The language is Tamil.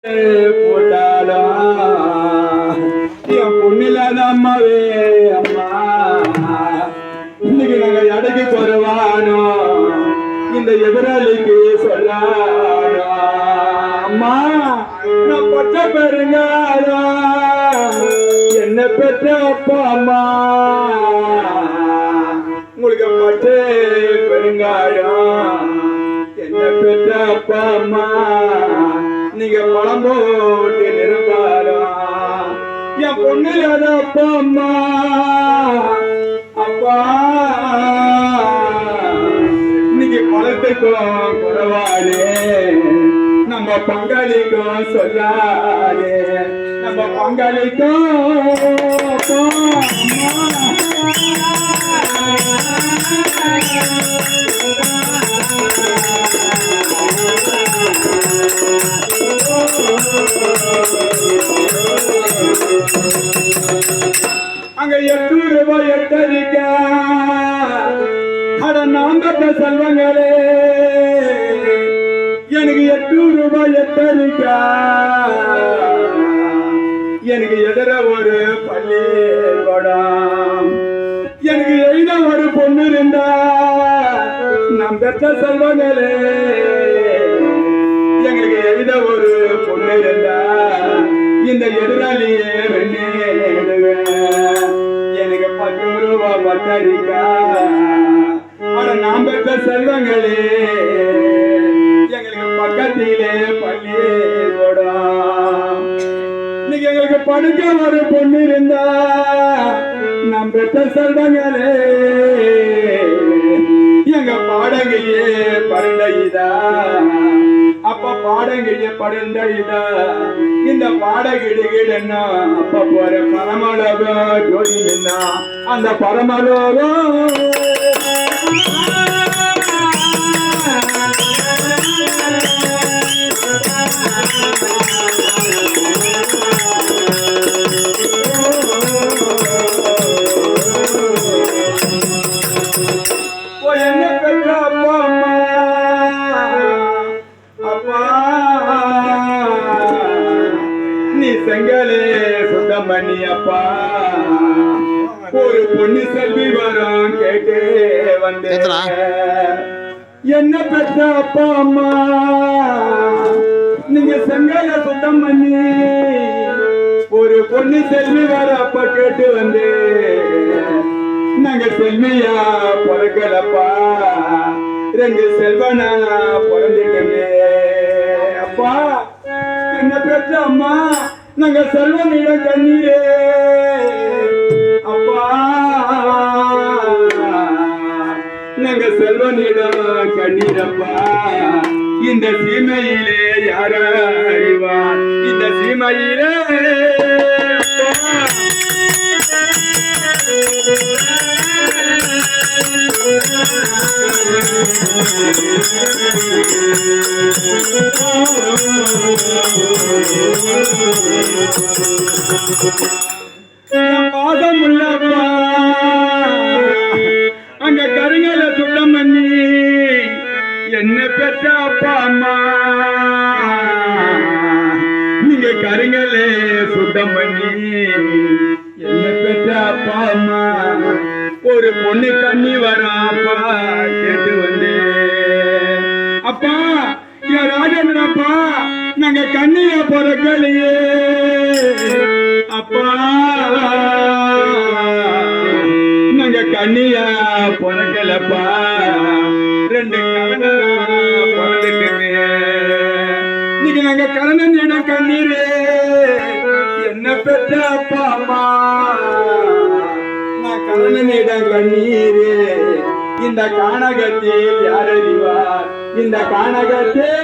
போட்டாலும் என் பொண்ணில்லாத அம்மாவே அம்மா இன்னைக்கு நாங்க எடைக்கு வருவானோ இந்த எதிராளிக்கு சொல்லானோ அம்மா நான் பச்சை பெருங்காரோ என்ன பெற்ற அப்பா அம்மா உங்களுக்கு பச்சை பெருங்காயம் என்ன பெற்ற அப்பா அம்மா நீங்க பழம் போட்டு நிரம்பாரம் என் பொண்ணு அப்பா அம்மா அப்பா இன்னைக்கு பழத்துக்கும் குறவாளே நம்ம பங்காளிக்கும் சொல்லாதே நம்ம பங்காளிக்கும் அப்பா அங்க 8 ரூபாய் எட்டரிக்கா அட நாம் பெற்ற செல்வங்களே எனக்கு 8 ரூபாய் எட்டரிக்கா எனக்கு எதிர ஒரு பள்ளிக்கூடம் எனக்கு எழுத ஒரு பொண்ணு இருந்தா நாம் பெற்ற செல்வங்களே எங்களுக்கு எழுத ஒரு பொண்ணு இருந்தா இந்த எதிராளியே எனக்கு 10 ரூபாய் பட்டரிக்கா ஆனா நாம் பெற்ற செல்வங்களே எங்களுக்கு பக்கத்திலே பள்ளிக்கூடம் இன்னைக்கு எங்களுக்கு படுக்க ஒரு பொண்ணு இருந்தா நாம் பெற்ற செல்வங்களே எங்க பாடகையே பரண்டைதா அப்ப பாடகையே பரண்டைதா இந்த பாடகிடுகிடுன்னா அப்ப போற பரமலோகம் ஜோதி நின்னா அந்த பரமலோகம் என்ன பெற்ற அப்பா அம்மா அப்பா நீ செங்கலே சுத்தம் பண்ணி அப்பா ஒரு பொண்ணு செல்வி வரும் கேட்டு வந்து என்ன பெற்ற அப்பா அம்மா நீங்க செங்கலை சுத்தம் பண்ணி ஒரு பொண்ணு செல்வி வர அப்ப கேட்டு வந்து நாங்க செல்வியா பிறக்கலப்பா 2 செல்வனா பிறந்துட்டோமே அப்பா என்ன பெற்ற அம்மா நாங்க செல்வனிடம் கண்ணீரே அப்பா நாங்க செல்வனிடம் கண்ணீரப்பா இந்த சீமையிலே யார அறிவார் இந்த சீமையிலே பாதம் உள்ளப்பா அங்க கருங்கல சுத்தம் பண்ணி என்ன பெற்ற அப்பா அம்மா நீங்க கருங்கலே சுத்தம் பண்ணி என்ன பெற்ற அப்பா அம்மா ஒரு பொண்ணு கண்ணி வராப்பா கேட்டு வந்து அப்பா என் ராஜேந்திரப்பா நாங்க கண்ணிய பிறக்கலையே அப்பா நாங்க கண்ணியா பிறக்கலப்பா 2 கரண பிறந்துட்டுமே நீங்க நாங்க கரணன் கண்ணீரே என்ன பெற்ற அப்பா அம்மா கரணனிடம் கண்ணீரே இந்த கானகத்தில் யார் அறிவார் இந்த கானகத்தில்